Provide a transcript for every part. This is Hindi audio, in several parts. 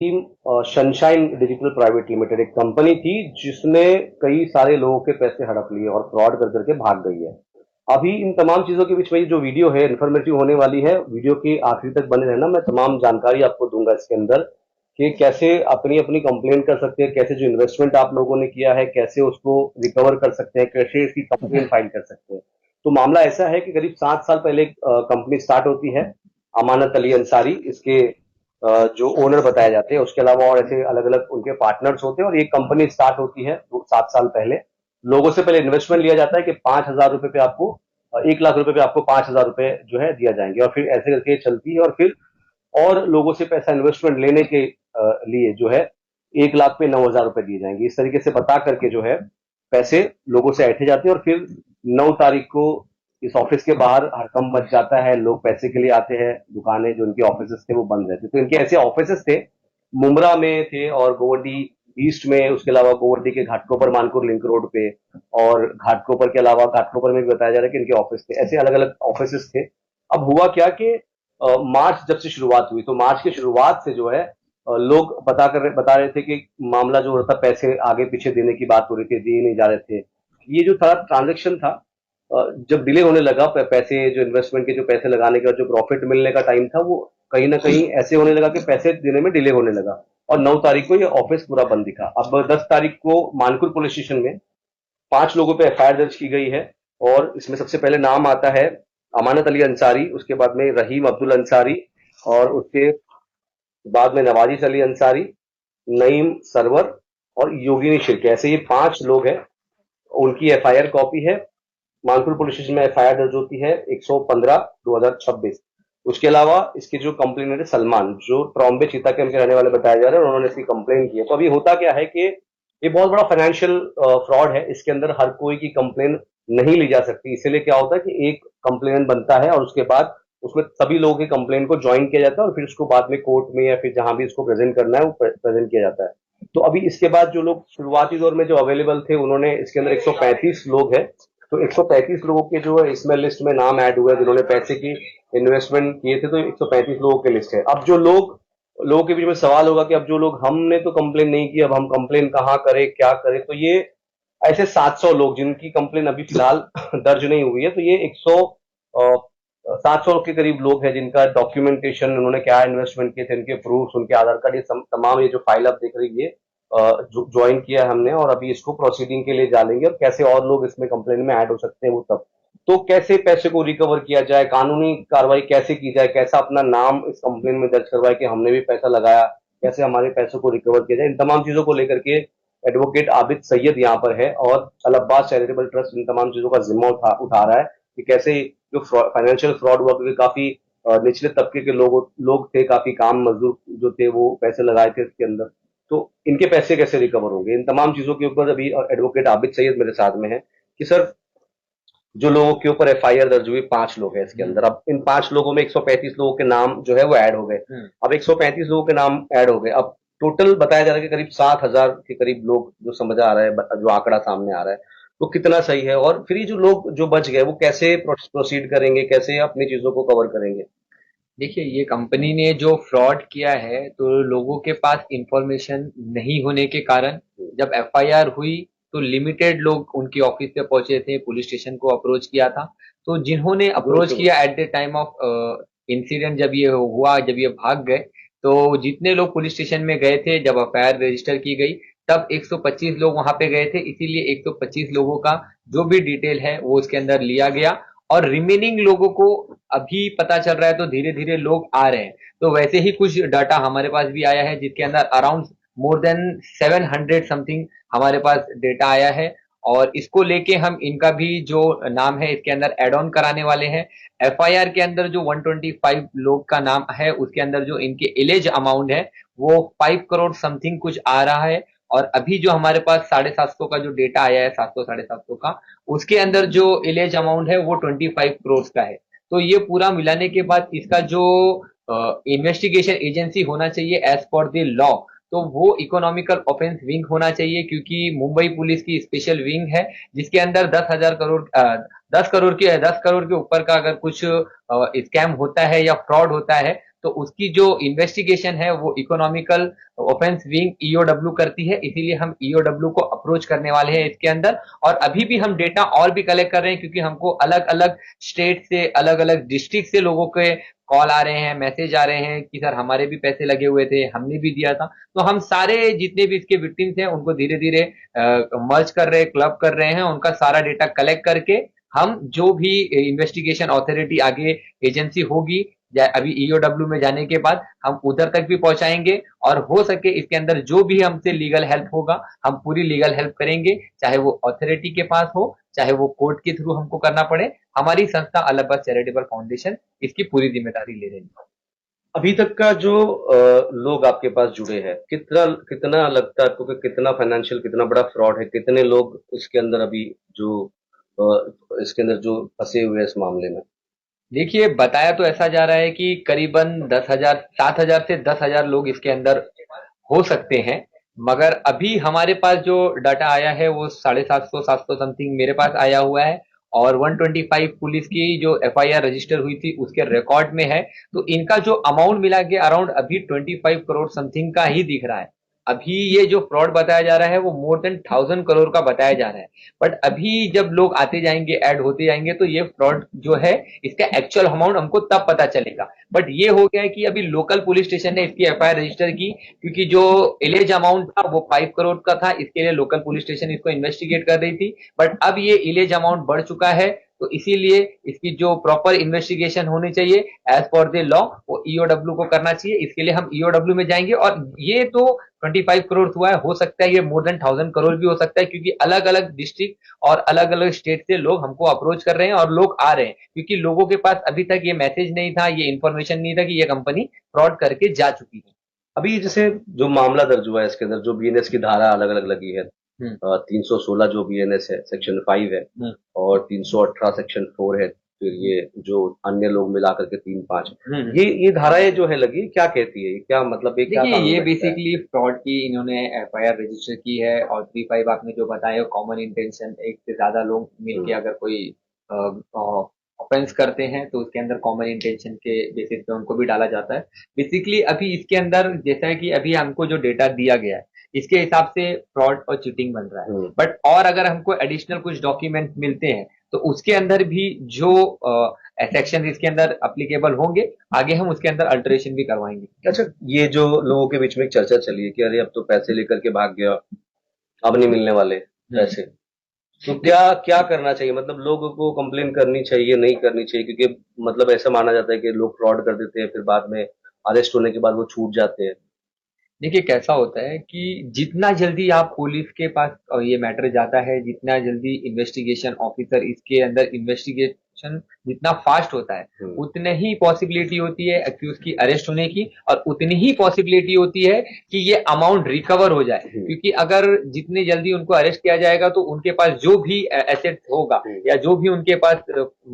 Team sunshine digital private limited एक कंपनी थी जिसने कई सारे लोगों के पैसे हड़प लिए और फ्रॉड कर करके भाग गई है। अभी इन तमाम चीजों के बीच में ये जो वीडियो है इन्फॉर्मेटिव होने वाली है। वीडियो के आखिरी तक बने रहना, मैं तमाम जानकारी आपको दूंगा इसके अंदर कि कैसे अपनी अपनी कंप्लेंट कर सकते हैं, कैसे जो इन्वेस्टमेंट आप लोगों ने किया है कैसे उसको रिकवर कर सकते हैं, कैसे इसकी कंप्लेंट फाइल कर सकते हैं। तो मामला ऐसा है कि करीब 7 साल पहले कंपनी स्टार्ट होती है, अमानत अली अंसारी इसके जो ओनर बताए जाते हैं। उसके अलावा और ऐसे अलग अलग उनके पार्टनर्स होते हैं और ये कंपनी स्टार्ट होती है 7 साल पहले। लोगों से पहले इन्वेस्टमेंट लिया जाता है कि 5,000 रुपए पे आपको 1 लाख रुपए पे आपको 5,000 रुपए जो है दिया जाएंगे, और फिर ऐसे करके चलती है। और फिर और लोगों से पैसा इन्वेस्टमेंट लेने के लिए जो है 1 लाख पे 9,000 रुपए दिए जाएंगे। इस तरीके से बता करके जो है पैसे लोगों से ऐंठे जाते हैं। और फिर 9 तारीख को इस ऑफिस के बाहर हड़कंप मच जाता है, लोग पैसे के लिए आते हैं, दुकानें जो इनके ऑफिस थे वो बंद रहते। तो इनके ऐसे ऑफिस थे, मुमरा में थे और गोवर्डी ईस्ट में, उसके अलावा गोवर्डी के घाटकोपर मानपुर लिंक रोड पे, और घाटकोपर के अलावा घाटकोपर में भी बताया जा रहा है कि इनके ऑफिस थे। ऐसे अलग अलग ऑफिस थे। अब हुआ क्या कि मार्च जब से शुरुआत हुई, तो मार्च की शुरुआत से जो है लोग बता रहे थे कि मामला जो हो रहा था, पैसे आगे पीछे देने की बात हो रही थी, दिए नहीं जा रहे थे। ये जो था ट्रांजेक्शन था, जब डिले होने लगा, पैसे जो इन्वेस्टमेंट के जो पैसे लगाने का जो प्रॉफिट मिलने का टाइम था, वो कहीं ना कहीं ऐसे होने लगा कि पैसे देने में डिले होने लगा। और 9 तारीख को ये ऑफिस पूरा बंद दिखा। अब 10 तारीख को मानकुर पुलिस स्टेशन में 5 लोगों पे एफआईआर दर्ज की गई है। और इसमें सबसे पहले नाम आता है अमानत अली अंसारी, उसके बाद में रहीम अब्दुल अंसारी, और उसके बाद में नवाजिश अली अंसारी, नईम सरवर और योगिनी शिर्के। ऐसे ये 5 लोग हैं। उनकी एफआईआर कॉपी है। मानपुर पुलिस स्टेशन में एफआईआर दर्ज होती है 115/2026। उसके अलावा इसके जो कंप्लेनेंट है सलमान, जो ट्रॉम्बे चीता के रहने वाले बताए जा रहे हैं, और उन्होंने इसकी कंप्लेन की है। तो अभी होता क्या है कि ये बहुत बड़ा फाइनेंशियल फ्रॉड है। इसके अंदर हर कोई की कंप्लेन नहीं ली जा सकती। इसीलिए क्या होता है कि एक कंप्लेन बनता है और उसके बाद उसमें सभी लोगों की कंप्लेन को ज्वाइन किया जाता है, और फिर उसको बाद में कोर्ट में या फिर जहां भी इसको प्रेजेंट करना है वो प्रेजेंट किया जाता है। तो अभी इसके बाद जो लोग शुरुआती दौर में जो अवेलेबल थे, उन्होंने इसके अंदर 135 लोग हैं। तो 135 लोगों के जो है इसमें लिस्ट में नाम ऐड हुए जिन्होंने पैसे की इन्वेस्टमेंट किए थे। तो 135 लोगों की लिस्ट है। अब जो लोगों के बीच में सवाल होगा कि अब जो लोग, हमने तो कंप्लेन नहीं की, अब हम कंप्लेन कहाँ करें, क्या करें। तो ये ऐसे 700 लोग जिनकी कंप्लेन अभी फिलहाल दर्ज नहीं हुई है। तो ये 700 के करीब लोग हैं जिनका डॉक्यूमेंटेशन, उन्होंने क्या इन्वेस्टमेंट किए थे, उनके प्रूफ, उनके आधार कार्ड, ये तमाम ये जो फाइल आप देख रही है ज्वाइन किया है हमने, और अभी इसको प्रोसीडिंग के लिए डालेंगे। और कैसे और लोग इसमें कंप्लेन में ऐड हो सकते हैं वो तब, तो कैसे पैसे को रिकवर किया जाए, कानूनी कार्रवाई कैसे की जाए, कैसा अपना नाम इस कंप्लेन में दर्ज करवाए कि हमने भी पैसा लगाया, कैसे हमारे पैसों को रिकवर किया जाए, इन तमाम चीजों को लेकर के एडवोकेट आबिद सैयद यहाँ पर है, और अल अब्बास चैरिटेबल ट्रस्ट इन तमाम चीजों का जिम्मा उठा रहा है कि कैसे जो फाइनेंशियल फ्रॉड हुआ, क्योंकि काफी निचले तबके के लोग थे, काफी काम मजदूर जो थे वो पैसे लगाए थे इसके अंदर। तो इनके पैसे कैसे रिकवर होंगे, इन तमाम चीजों के ऊपर अभी एडवोकेट आबिद सैयद मेरे साथ में है कि सर, जो लोगों के ऊपर एफआईआर दर्ज हुई 5 लोग हैं इसके अंदर। अब इन 5 लोगों में 135 लोगों के नाम जो है वो ऐड हो गए। अब 135 लोगों के नाम ऐड हो गए। अब टोटल बताया जा रहा है कि करीब 7,000 के करीब लोग, जो समझ आ रहा है, जो आंकड़ा सामने आ रहा है, तो कितना सही है। और फिर ये जो लोग जो बच गए वो कैसे प्रोसीड करेंगे, कैसे अपनी चीजों को कवर करेंगे। देखिए, ये कंपनी ने जो फ्रॉड किया है तो लोगों के पास इंफॉर्मेशन नहीं होने के कारण जब एफआईआर हुई तो लिमिटेड लोग उनकी ऑफिस पे पहुंचे थे, पुलिस स्टेशन को अप्रोच किया था। तो जिन्होंने अप्रोच किया eight the time of incident, जब ये हुआ, जब ये भाग गए, तो जितने लोग पुलिस स्टेशन में गए थे जब एफआईआर रजिस्टर की गई, तब 125 लोग वहां पे गए थे। इसीलिए 125 लोगों का जो भी डिटेल है वो उसके अंदर लिया गया, और रिमेनिंग लोगों को अभी पता चल रहा है। तो धीरे धीरे लोग आ रहे हैं। तो वैसे ही कुछ डाटा हमारे पास भी आया है जिसके अंदर अराउंड मोर देन 700 समथिंग हमारे पास डेटा आया है। और इसको लेके हम इनका भी जो नाम है इसके अंदर एड ऑन कराने वाले हैं। एफआईआर के अंदर जो 125 लोग का नाम है उसके अंदर जो इनके एलेज अमाउंट है वो 5 करोड़ समथिंग कुछ आ रहा है। और अभी जो हमारे पास 750 का जो डेटा आया है, 700 750 का, उसके अंदर जो इलेज अमाउंट है वो 25 करोड़ का है। तो ये पूरा मिलाने के बाद इसका जो इन्वेस्टिगेशन एजेंसी होना चाहिए एज पर द लॉ, तो वो इकोनॉमिकल ऑफेंस विंग होना चाहिए, क्योंकि मुंबई पुलिस की स्पेशल विंग है जिसके अंदर 10,000 करोड़ 10 करोड़ के ऊपर का अगर कुछ स्कैम होता है या फ्रॉड होता है तो उसकी जो इन्वेस्टिगेशन है वो इकोनॉमिकल ऑफेंस विंग ईओडब्ल्यू करती है, इसीलिए हम ईओडब्ल्यू को अप्रोच करने वाले हैं इसके अंदर। और अभी भी हम डेटा और भी कलेक्ट कर रहे हैं, क्योंकि हमको अलग अलग स्टेट से, अलग अलग डिस्ट्रिक्ट से लोगों के कॉल आ रहे हैं, मैसेज आ रहे हैं कि सर हमारे भी पैसे लगे हुए थे, हमने भी दिया था। तो हम सारे जितने भी इसके विक्टिम्स हैं उनको धीरे धीरे मर्ज कर रहे हैं, क्लब कर रहे हैं, उनका सारा डेटा कलेक्ट करके हम जो भी इन्वेस्टिगेशन अथॉरिटी आगे एजेंसी होगी, अभी ईओडब्ल्यू में जाने के बाद हम उधर तक भी पहुंचाएंगे। और हो सके इसके अंदर जो भी हमसे लीगल हेल्प होगा हम पूरी लीगल हेल्प करेंगे, चाहे वो अथॉरिटी के पास हो, चाहे वो कोर्ट के थ्रू हमको करना पड़े। हमारी संस्था अलाहाबाद चैरिटेबल फाउंडेशन इसकी पूरी जिम्मेदारी ले रही है। अभी तक का जो लोग आपके पास जुड़े हैं, कितना कितना लगता है आपको कि कितना फाइनेंशियल, कितना बड़ा फ्रॉड है, कितने लोग इसके अंदर अभी जो इसके अंदर जो फंसे हुए हैं इस मामले में? देखिए, बताया तो ऐसा जा रहा है कि करीबन 10,000, 7,000 से 10,000 लोग इसके अंदर हो सकते हैं। मगर अभी हमारे पास जो डाटा आया है वो 750, 700 समथिंग मेरे पास आया हुआ है। और 125 पुलिस की जो एफआईआर रजिस्टर हुई थी उसके रिकॉर्ड में है। तो इनका जो अमाउंट मिला के अराउंड अभी 25 करोड़ समथिंग का ही दिख रहा है। अभी ये जो फ्रॉड बताया जा रहा है वो मोर देन 1,000 करोड़ का बताया जा रहा है। बट अभी जब लोग आते जाएंगे, ऐड होते जाएंगे, तो ये फ्रॉड जो है इसका एक्चुअल अमाउंट हमको तब पता चलेगा। बट ये हो गया है कि अभी लोकल पुलिस स्टेशन ने इसकी एफआईआर रजिस्टर की, क्योंकि जो इलेज अमाउंट था वो 5 करोड़ का था, इसके लिए लोकल पुलिस स्टेशन इसको इन्वेस्टिगेट कर रही थी। बट अब ये इलेज अमाउंट बढ़ चुका है, तो इसीलिए इसकी जो प्रॉपर इन्वेस्टिगेशन होनी चाहिए एज पर द लॉ वो ईओडब्ल्यू को करना चाहिए। इसके लिए हम ईओडब्ल्यू में जाएंगे। और ये तो 25 करोड़ हुआ है, हो सकता है ये मोर देन 1,000 करोड़ भी हो सकता है, क्योंकि अलग अलग डिस्ट्रिक्ट और अलग अलग स्टेट से लोग हमको अप्रोच कर रहे हैं और लोग आ रहे हैं, क्योंकि लोगों के पास अभी तक ये मैसेज नहीं था, ये इन्फॉर्मेशन नहीं था कि ये कंपनी फ्रॉड करके जा चुकी है। अभी जैसे जो मामला दर्ज हुआ है इसके अंदर जो बीएनएस की धारा अलग अलग लगी है, 316 जो बीएनएस है सेक्शन 5 है, और 318 सेक्शन 4 है, फिर ये जो अन्य लोग मिला करके 3-5, ये धाराएं जो है लगी, क्या कहती है, क्या मतलब, ये क्या देखिए, कानून ये बैठता है? बेसिकली फ्रॉड की इन्होंने एफआईआर रजिस्टर की है। और 3-5 आपने जो बताया कॉमन इंटेंशन, एक से ज्यादा लोग मिलके अगर कोई ऑफेंस करते हैं तो उसके अंदर कॉमन इंटेंशन के बेसिस पे उनको भी डाला जाता है। बेसिकली अभी इसके अंदर जैसा कि अभी हमको जो डेटा दिया गया है इसके हिसाब से फ्रॉड और चीटिंग बन रहा है। बट और अगर हमको एडिशनल कुछ डॉक्यूमेंट मिलते हैं तो उसके अंदर भी जो सेक्शन इसके अंदर अप्लीकेबल होंगे, आगे हम उसके अंदर अल्टरेशन भी करवाएंगे। अच्छा, ये जो लोगों के बीच में एक चर्चा चली है कि अरे अब तो पैसे लेकर के भाग गया, अब नहीं मिलने वाले पैसे, तो क्या क्या करना चाहिए? मतलब लोगों को कंप्लेन करनी चाहिए, नहीं करनी चाहिए? क्योंकि मतलब ऐसा माना जाता है कि लोग फ्रॉड कर देते हैं, फिर बाद में अरेस्ट होने के बाद वो छूट जाते हैं। देखिए, कैसा होता है कि जितना जल्दी आप पुलिस के पास ये मैटर जाता है, जितना जल्दी इन्वेस्टिगेशन ऑफिसर इसके अंदर इन्वेस्टिगेशन जितना फास्ट होता है, उतनी ही पॉसिबिलिटी होती है एक्यूज की अरेस्ट होने की, और उतनी ही पॉसिबिलिटी होती है कि ये अमाउंट रिकवर हो जाए। क्योंकि अगर जितनी जल्दी उनको अरेस्ट किया जाएगा तो उनके पास जो भी एसेट होगा या जो भी उनके पास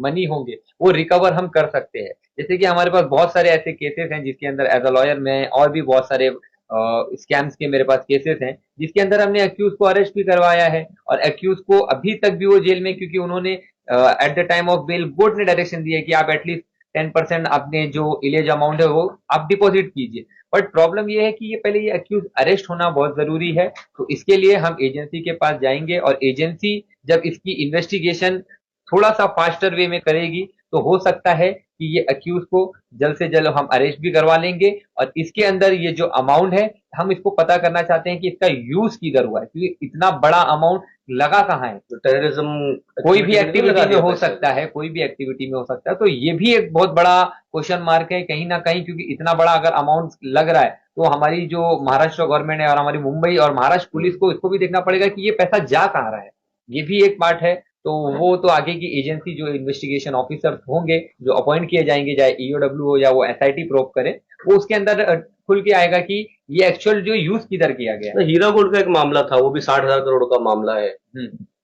मनी होंगे वो रिकवर हम कर सकते हैं। जैसे कि हमारे पास बहुत सारे ऐसे केसेस हैं जिसके अंदर एज अ लॉयर में और भी बहुत सारे स्कैम्स के मेरे पास केसेस हैं, जिसके अंदर हमने एक्यूज को अरेस्ट भी करवाया है। और एक्यूज को अभी तक भी वो जेल में, क्योंकि उन्होंने at the time of bail court ने डायरेक्शन दिया कि आप एटलीस्ट 10% अपने जो इलेज अमाउंट है वो आप डिपॉजिट कीजिए। बट प्रॉब्लम ये है कि ये पहले ये एक्यूज अरेस्ट होना बहुत जरूरी है। तो इसके लिए हम एजेंसी के पास जाएंगे, और एजेंसी जब इसकी इन्वेस्टिगेशन थोड़ा सा फास्टर वे में करेगी तो हो सकता है कि ये अक्यूज को जल्द से जल्द हम अरेस्ट भी करवा लेंगे। और इसके अंदर ये जो अमाउंट है हम इसको पता करना चाहते हैं कि इसका यूज किधर हुआ है, क्योंकि इतना बड़ा अमाउंट लगा कहाँ है। तो टेररिज्म कोई भी एक्टिविटी में हो सकता है, कोई भी एक्टिविटी में हो सकता है। तो ये भी एक बहुत बड़ा क्वेश्चन मार्क है कहीं ना कहीं, क्योंकि इतना बड़ा अगर अमाउंट लग रहा है तो हमारी जो महाराष्ट्र गवर्नमेंट है और हमारी मुंबई और महाराष्ट्र पुलिस को इसको भी देखना पड़ेगा कि ये पैसा जा कहाँ रहा है। ये भी एक पार्ट है। तो वो तो आगे की एजेंसी जो इन्वेस्टिगेशन ऑफिसर होंगे जो अपॉइंट किए जाएंगे, चाहे ईओडब्ल्यू हो या वो एसआईटी प्रोब करे, वो उसके अंदर खुल के आएगा कि ये एक्चुअल जो यूज किधर किया गया है। हीरा गोल्ड का एक मामला था, वो भी 60,000 करोड़ का मामला है।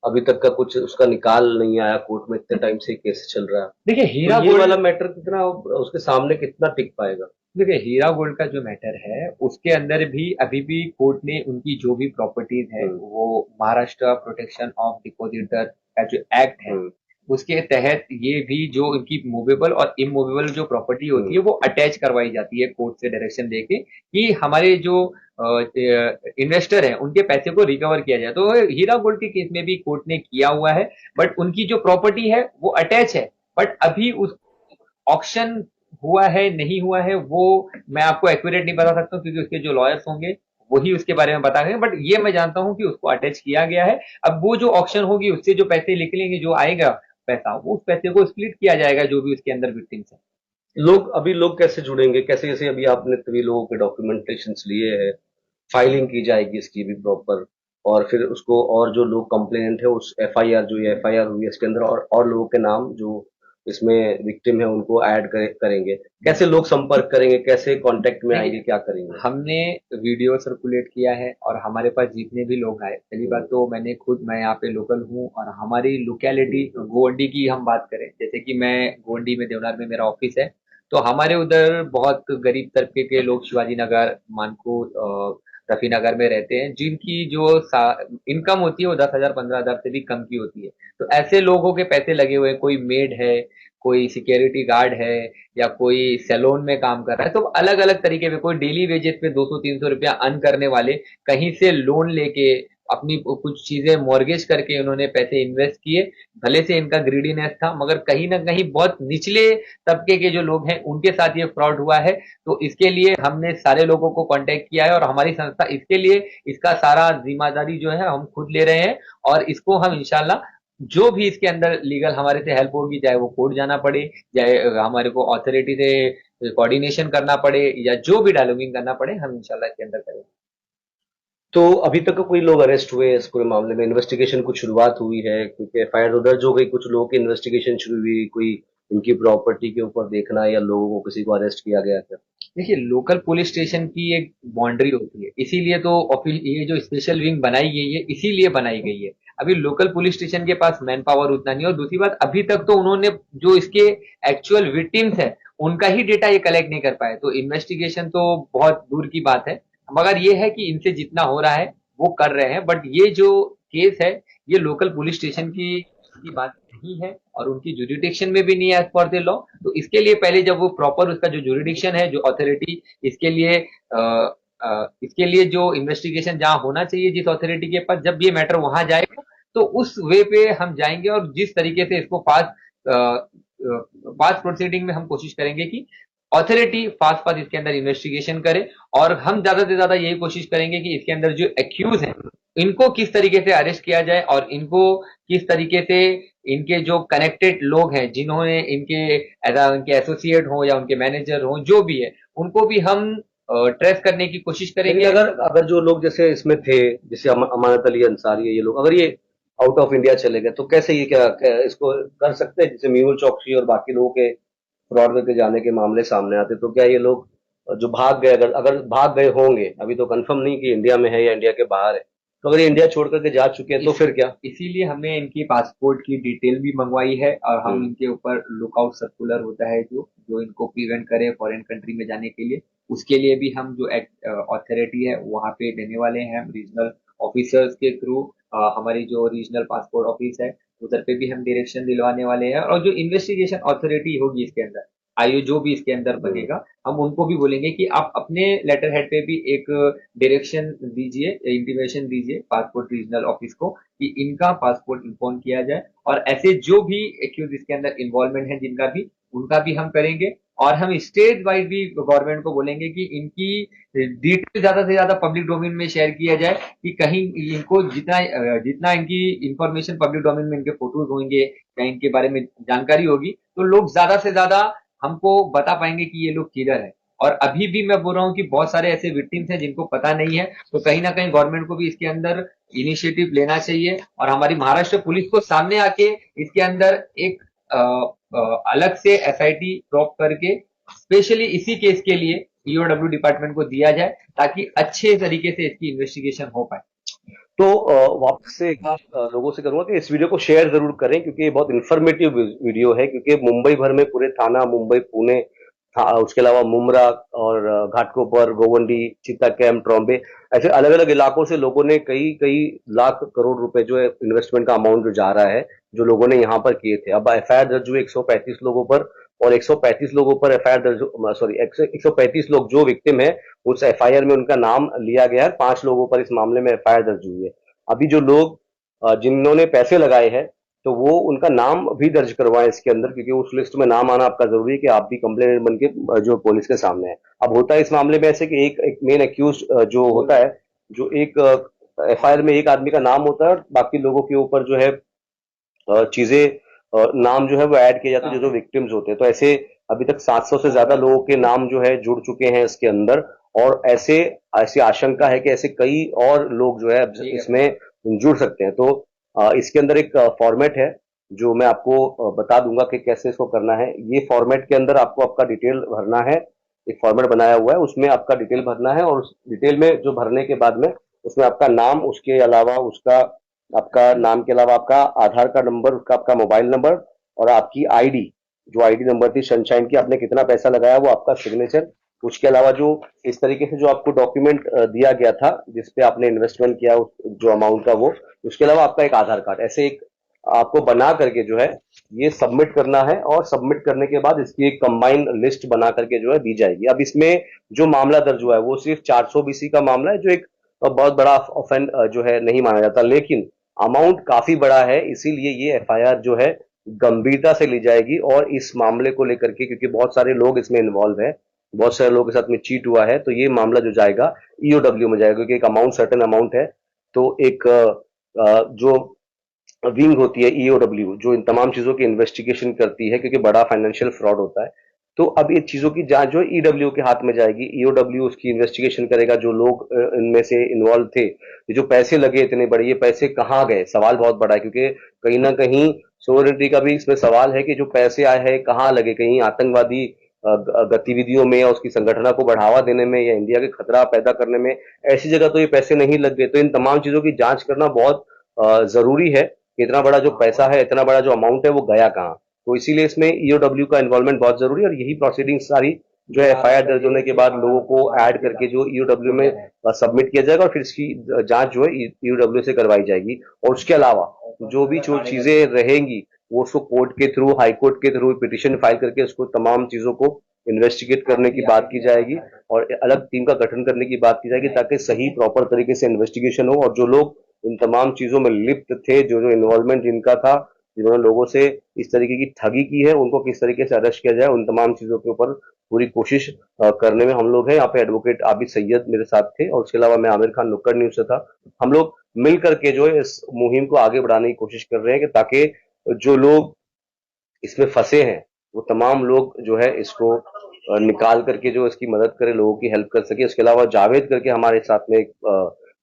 अभी तक का कुछ उसका निकाल नहीं आया कोर्ट में, इतने टाइम से केस चल रहा है। देखिए, हीरा तो ये वाला मैटर कितना उसके सामने कितना टिक पाएगा? देखिए, हीरा गोल्ड का जो मैटर है उसके अंदर भी अभी भी कोर्ट ने उनकी जो भी प्रॉपर्टीज है वो महाराष्ट्र प्रोटेक्शन ऑफ डिपोजिटर का जो एक्ट है उसके तहत ये भी जो इनकी मूवेबल और इमूवेबल जो प्रॉपर्टी होती है वो अटैच करवाई जाती है कोर्ट से डायरेक्शन लेके कि हमारे जो इन्वेस्टर हैं उनके पैसे को रिकवर किया जाए। तो हीरा गोल्ड के केस में भी कोर्ट ने किया हुआ है, बट उनकी जो प्रॉपर्टी है वो अटैच है, बट अभी उस ऑक्शन हुआ है नहीं हुआ है वो मैं आपको एक्यूरेट नहीं बता सकता हूँ, क्योंकि उसके जो लॉयर्स होंगे वही उसके बारे में बताएंगे, बट ये मैं जानता हूँ कि उसको अटैच किया गया है। अब वो जो ऑक्शन होगी उससे जो पैसे निकलेंगे, जो आएगा पैसा, वो उस पैसे को स्प्लिट किया जाएगा जो भी उसके अंदर विक्टिम्स है। लोग कैसे जुड़ेंगे, कैसे, जैसे अभी आपने सभी लोगों के डॉक्यूमेंटेशन लिए हैं, फाइलिंग की जाएगी इसकी भी प्रॉपर, और फिर उसको, और जो लोग कंप्लेनेंट है उस एफआईआर, जो ये एफआईआर हुई है इसके अंदर, और लोगों के नाम जो इसमें विक्टिम है उनको ऐड करेंगे, कैसे लोग संपर्क करेंगे, कैसे कांटेक्ट में आएंगे, क्या करेंगे? हमने वीडियो सर्कुलेट किया है और हमारे पास जितने भी लोग आए, पहली बात तो मैं यहाँ पे लोकल हूँ और हमारी लोकेलिटी गोवंडी की हम बात करें, जैसे कि मैं गोवंडी में देवनार में मेरा ऑफिस है, तो हमारे उधर बहुत गरीब तबके के लोग शिवाजी नगर, मानकोट, रफी नगर में रहते हैं, जिनकी जो इनकम होती है वो 10,000 15,000 से भी कम की होती है। तो ऐसे लोगों के पैसे लगे हुए हैं, कोई मेड है, कोई सिक्योरिटी गार्ड है, या कोई सैलून में काम कर रहा है, तो अलग अलग तरीके में, कोई डेली वेजेस पे 200-300 रुपया अर्न करने वाले कहीं से लोन लेके अपनी कुछ चीजें मॉर्गेज करके उन्होंने पैसे इन्वेस्ट किए। भले से इनका ग्रीडीनेस था, मगर कहीं ना कहीं बहुत निचले तबके के जो लोग हैं उनके साथ ये फ्रॉड हुआ है। तो इसके लिए हमने सारे लोगों को कांटेक्ट किया है और हमारी संस्था इसके लिए इसका सारा जिम्मेदारी जो है हम खुद ले रहे हैं, और इसको हम इंशाल्लाह जो भी इसके अंदर लीगल हमारे से हेल्प होगी, चाहे वो कोर्ट जाना पड़े, चाहे हमारे को अथॉरिटी से कोऑर्डिनेशन करना पड़े, या जो भी डायलॉगिंग करना पड़े, हम इंशाल्लाह इसके अंदर करेंगे। तो अभी तक कोई लोग अरेस्ट हुए हैं इस पूरे मामले में? इन्वेस्टिगेशन कुछ शुरुआत हुई है? क्योंकि एफआईआर दर्ज हो गई, कुछ लोगों की इन्वेस्टिगेशन शुरू हुई, कोई उनकी प्रॉपर्टी के ऊपर देखना, या लोगों को किसी को अरेस्ट किया गया क्या? देखिए, लोकल पुलिस स्टेशन की एक बाउंड्री होती है, इसीलिए तो ये जो स्पेशल विंग बनाई गई है इसीलिए बनाई गई है। अभी लोकल पुलिस स्टेशन के पास मैन पावर उतना नहीं है, और दूसरी बात अभी तक तो उन्होंने जो इसके एक्चुअल विक्टिम्स है उनका ही डेटा ये कलेक्ट नहीं कर पाए, तो इन्वेस्टिगेशन तो बहुत दूर की बात है। मगर ये है कि इनसे जितना हो रहा है वो कर रहे हैं, बट ये जो केस है ये लोकल पुलिस स्टेशन की बात नहीं है और उनकी जुरिडिक्शन में भी नहीं है एज पर द लॉ। तो इसके लिए पहले जब वो प्रॉपर उसका जो जुरिडिक्शन है, जो अथॉरिटी इसके लिए इसके लिए जो इन्वेस्टिगेशन जहां होना चाहिए जिस अथॉरिटी के पास, जब ये मैटर वहां जाएगा तो उस वे पे हम जाएंगे, और जिस तरीके से इसको पास प्रोसीडिंग में हम कोशिश करेंगे कि अथॉरिटी फास्ट फास्ट इसके अंदर इन्वेस्टिगेशन करे, और हम ज्यादा से ज्यादा यही कोशिश करेंगे कि इसके अंदर जो एक्यूज हैं इनको किस तरीके से अरेस्ट किया जाए, और इनको किस तरीके से इनके जो कनेक्टेड लोग हैं जिन्होंने इनके एसोसिएट हो या उनके मैनेजर हो जो भी है, उनको भी हम ट्रेस करने की कोशिश लेकिन करेंगे। अगर अगर जो लोग जैसे इसमें थे, जैसे अमानत अली अंसारी है, ये लोग अगर ये आउट ऑफ इंडिया चले गए, तो कैसे ये क्या इसको कर सकते हैं? जैसे मेहुल चौकसी और बाकी लोगों के फ्रॉड करके जाने के मामले सामने आते, तो क्या ये लोग जो भाग गए, अगर अगर भाग गए होंगे, अभी तो कंफर्म नहीं कि इंडिया में है या इंडिया के बाहर है, तो अगर ये इंडिया छोड़ करके जा चुके हैं तो फिर क्या? इसीलिए हमने इनकी पासपोर्ट की डिटेल भी मंगवाई है, और हम इनके ऊपर लुकआउट सर्कुलर होता है जो जो इनको प्रिवेंट करे फॉरेन कंट्री में जाने के लिए, उसके लिए भी हम जो अथॉरिटी है वहां पे देने वाले हैं, हम रीजनल ऑफिसर्स के थ्रू, हमारी जो रीजनल पासपोर्ट ऑफिस है उधर पे भी हम डायरेक्शन दिलवाने वाले हैं, और जो इन्वेस्टिगेशन अथॉरिटी होगी इसके अंदर, आईओ जो भी इसके अंदर बनेगा, हम उनको भी बोलेंगे कि आप अपने लेटर हेड पे भी एक डायरेक्शन दीजिए, इंटीमेशन दीजिए पासपोर्ट रीजनल ऑफिस को कि इनका पासपोर्ट इन्फॉर्म किया जाए, और ऐसे जो भी एक्यूज इसके अंदर इन्वॉल्वमेंट है जिनका भी, उनका भी हम करेंगे। और हम स्टेट वाइज भी गवर्नमेंट को बोलेंगे कि इनकी डिटेल ज्यादा से ज्यादा पब्लिक डोमेन में शेयर किया जाए, कि कहीं इनको जितना इनकी इंफॉर्मेशन पब्लिक डोमेन में, इनके फोटोज होंगे या इनके बारे में जानकारी होगी, तो लोग ज्यादा से ज्यादा हमको बता पाएंगे कि ये लोग किधर है। और अभी भी मैं बोल रहा हूँ कि बहुत सारे ऐसे विक्टिम्स हैं जिनको पता नहीं है, तो कहीं ना कहीं गवर्नमेंट को भी इसके अंदर इनिशिएटिव लेना चाहिए, और हमारी महाराष्ट्र पुलिस को सामने आके इसके अंदर एक अलग से एसआईटी ड्रॉप करके स्पेशली इसी केस के लिए ईओडब्ल्यू डिपार्टमेंट को दिया जाए, ताकि अच्छे तरीके से इसकी इन्वेस्टिगेशन हो पाए। तो वापस से एक बार लोगों से करूंगा कि इस वीडियो को शेयर जरूर करें, क्योंकि ये बहुत इन्फॉर्मेटिव वीडियो है, क्योंकि मुंबई भर में, पूरे थाना मुंबई पुणे हाँ, उसके अलावा मुमरा और घाटकोपर, गोवंडी, चित्ता कैंप, ट्रॉम्बे, ऐसे अलग अलग इलाकों से लोगों ने कई कई लाख करोड़ रुपए जो है इन्वेस्टमेंट का अमाउंट जो जा रहा है, जो लोगों ने यहाँ पर किए थे। अब एफआईआर दर्ज हुए 135 लोगों पर, और 135 लोगों पर एफआईआर दर्ज, सॉरी, 135 लोग जो विक्टिम है उस एफआईआर में उनका नाम लिया गया है। 5 लोगों पर इस मामले में एफआईआर दर्ज हुई है। अभी जो लोग जिन्होंने पैसे लगाए हैं, तो वो उनका नाम भी दर्ज करवाएं इसके अंदर, क्योंकि उस लिस्ट में नाम आना आपका जरूरी है कि आप भी कंप्लेनेंट बन के जो पुलिस के सामने है। अब होता है इस मामले में ऐसे कि एक मेन एक्यूज जो होता है, जो एक एफआईआर में एक आदमी का नाम होता है और बाकी लोगों के ऊपर जो है चीजें, नाम जो है वो ऐड किए जाते हैं जो जो विक्टिम्स होते हैं। तो ऐसे अभी तक 700 से ज्यादा लोगों के नाम जो है जुड़ चुके हैं इसके अंदर, और ऐसे ऐसी आशंका है कि ऐसे कई और लोग जो है इसमें जुड़ सकते हैं। तो इसके अंदर एक फॉर्मेट है जो मैं आपको बता दूंगा कि कैसे इसको करना है। ये फॉर्मेट के अंदर आपको आपका डिटेल भरना है। एक फॉर्मेट बनाया हुआ है, उसमें आपका डिटेल भरना है, और उस डिटेल में जो भरने के बाद में उसमें आपका नाम, उसके अलावा उसका आपका नाम के अलावा आपका आधार कार्ड नंबर, उसका आपका मोबाइल नंबर, और आपकी आईडी, जो आईडी नंबर थी सनशाइन की, आपने कितना पैसा लगाया, वो आपका सिग्नेचर। उसके अलावा जो इस तरीके से जो आपको डॉक्यूमेंट दिया गया था जिसपे आपने इन्वेस्टमेंट किया जो अमाउंट का, वो उसके अलावा आपका एक आधार कार्ड, ऐसे एक आपको बना करके जो है ये सबमिट करना है। और सबमिट करने के बाद इसकी एक कंबाइंड लिस्ट बना करके जो है दी जाएगी। अब इसमें जो मामला दर्ज हुआ है वो सिर्फ 400 बीसी का मामला है, जो एक बहुत बड़ा ऑफेंस जो है नहीं माना जाता, लेकिन अमाउंट काफी बड़ा है, इसीलिए ये एफआईआर जो है गंभीरता से ली जाएगी। और इस मामले को लेकर के, क्योंकि बहुत सारे लोग इसमें इन्वॉल्व है, बहुत सारे लोगों के साथ में चीट हुआ है, तो ये मामला जो जाएगा ईओडब्ल्यू में जाएगा, क्योंकि एक अमाउंट, सर्टेन अमाउंट है। तो एक जो विंग होती है ईओडब्ल्यू, जो इन तमाम चीजों की इन्वेस्टिगेशन करती है, क्योंकि बड़ा फाइनेंशियल फ्रॉड होता है, तो अब ये चीजों की जांच जो है ईडब्ल्यू के हाथ में जाएगी। ईओडब्ल्यू उसकी इन्वेस्टिगेशन करेगा, जो लोग इनमें से इन्वॉल्व थे, ये जो पैसे लगे इतने बड़े, ये पैसे कहाँ गए, सवाल बहुत बड़ा है, क्योंकि कहीं ना कहीं सोवरेनिटी का भी इसमें सवाल है कि जो पैसे आए हैं कहाँ लगे, कहीं आतंकवादी गतिविधियों में, या उसकी संगठना को बढ़ावा देने में, या इंडिया के खतरा पैदा करने में, ऐसी जगह तो ये पैसे नहीं लग गए। तो इन तमाम चीजों की जांच करना बहुत जरूरी है कि इतना बड़ा जो पैसा है, इतना बड़ा जो अमाउंट है, वो गया कहाँ। तो इसीलिए इसमें ईओडब्ल्यू का इन्वॉल्वमेंट बहुत जरूरी है, और यही प्रोसीडिंग सारी जो है एफआईआर दर्ज होने के बाद लोगों को ऐड करके जो ईओडब्ल्यू में सबमिट किया जाएगा, और फिर इसकी जांच जो है ईओडब्ल्यू से करवाई जाएगी। और उसके अलावा जो भी जो चीजें रहेंगी वो उसको कोर्ट के थ्रू, हाई कोर्ट के थ्रू पिटिशन फाइल करके उसको तमाम चीजों को इन्वेस्टिगेट करने की बात की जाएगी, और अलग टीम का गठन करने की बात की जाएगी, ताकि सही प्रॉपर तरीके से इन्वेस्टिगेशन हो, और जो लोग इन तमाम चीजों में लिप्त थे, जो जो इन्वॉल्वमेंट जिनका था, जिन्होंने लोगों से इस तरीके की ठगी की है, उनको किस तरीके से अरेस्ट किया जाए, उन तमाम चीजों के ऊपर पूरी कोशिश करने में हम लोग हैं। यहाँ पे एडवोकेट आबिद सैयद मेरे साथ थे, और उसके अलावा मैं आमिर खान नुक्कड़ न्यूज से था। हम लोग मिल करके जो है इस मुहिम को आगे बढ़ाने की कोशिश कर रहे हैं, कि ताकि जो लोग इसमें फंसे हैं वो तमाम लोग जो है इसको निकाल करके जो इसकी मदद करे, लोगों की हेल्प कर सके। उसके अलावा जावेद करके हमारे साथ में एक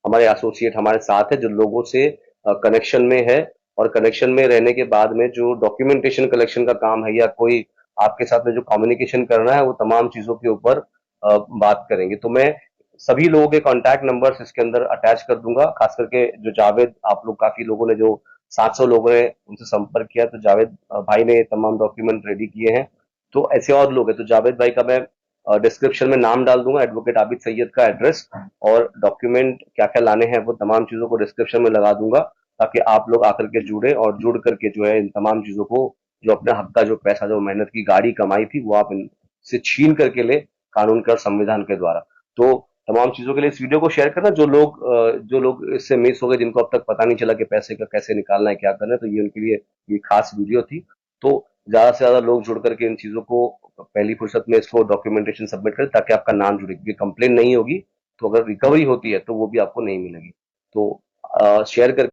हमारे एसोसिएट हमारे साथ है, जो लोगों से कनेक्शन में है, और कनेक्शन में रहने के बाद में जो डॉक्यूमेंटेशन कलेक्शन का काम है, या कोई आपके साथ में जो कम्युनिकेशन करना है, वो तमाम चीजों के ऊपर बात करेंगे। तो मैं सभी लोगों के कॉन्टैक्ट नंबर्स इसके अंदर अटैच कर दूंगा, खास करके जो जावेद, आप लोग काफी लोगों ने, जो 700 लोगों ने उनसे संपर्क किया, तो जावेद भाई ने तमाम डॉक्यूमेंट रेडी किए हैं। तो ऐसे और लोग हैं, तो जावेद भाई का मैं डिस्क्रिप्शन में नाम डाल दूंगा, एडवोकेट आबिद सैयद का एड्रेस, और डॉक्यूमेंट क्या क्या लाने हैं वो तमाम चीजों को डिस्क्रिप्शन में लगा दूंगा, ताकि आप लोग आकर के जुड़े, और जुड़ करके जो है इन तमाम चीजों को, जो अपने हक का जो पैसा, जो मेहनत की गाड़ी कमाई थी, वो आप इनसे छीन करके ले, कानून के और संविधान के द्वारा। तो तमाम चीजों के लिए इस वीडियो को शेयर करना। जो लोग इससे मिस हो गए, जिनको अब तक पता नहीं चला कि पैसे का कैसे निकालना है, क्या करना है, तो ये उनके लिए ये खास वीडियो थी। तो ज्यादा से ज्यादा लोग जुड़ करके इन चीजों को पहली फुर्सत में इसको डॉक्यूमेंटेशन सबमिट करें, ताकि आपका नाम जुड़े, क्योंकि कंप्लेन नहीं होगी तो अगर रिकवरी होती है तो वो भी आपको नहीं मिलेगी। तो शेयर कर